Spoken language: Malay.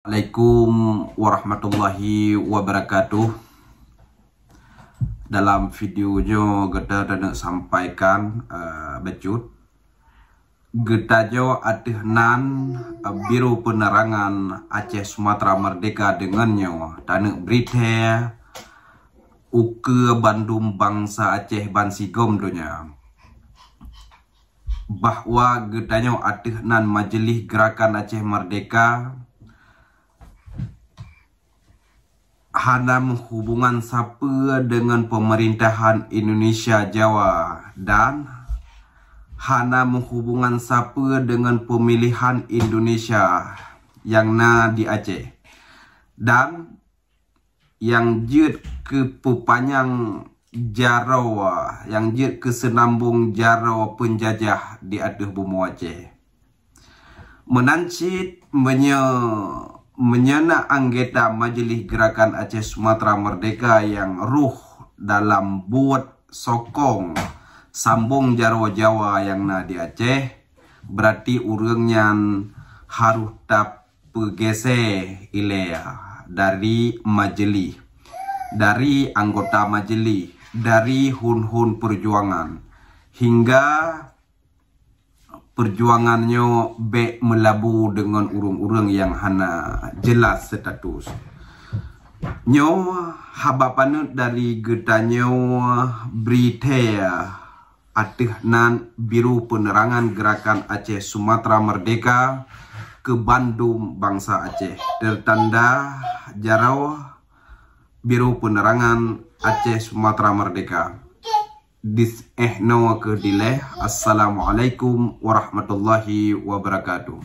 Assalamualaikum warahmatullahi wabarakatuh. Dalam videonya kita nak sampaikan becut kita jo nan Biro Penerangan Aceh Sumatera Merdeka dengannya tanah berita uke Bandung bangsa Aceh Bansigom dunia bahwa getanya nan Majelis Gerakan Aceh Merdeka hanam hubungan sapa dengan pemerintahan Indonesia Jawa dan hanam hubungan sapa dengan pemilihan Indonesia yang di Aceh dan yang jut ke pepanjang jarau yang jut ke senambung jarau penjajah di atas bumi Aceh menancit menyana anggota Majelis Gerakan Aceh Sumatera Merdeka yang ruh dalam buat sokong sambung Jaro Jawa yang di Aceh berarti urangnya harus tak pegese ilea dari majelis, dari anggota majelis, dari hun-hun perjuangan hingga perjuangannya melabu dengan urung-urung yang hana jelas status. Nyo habapanut dari getanya berita nan Biro Penerangan Gerakan Aceh Sumatera Merdeka ke Bandung bangsa Aceh tertanda jarau Biro Penerangan Aceh Sumatera Merdeka. Assalamualaikum warahmatullahi wabarakatuh.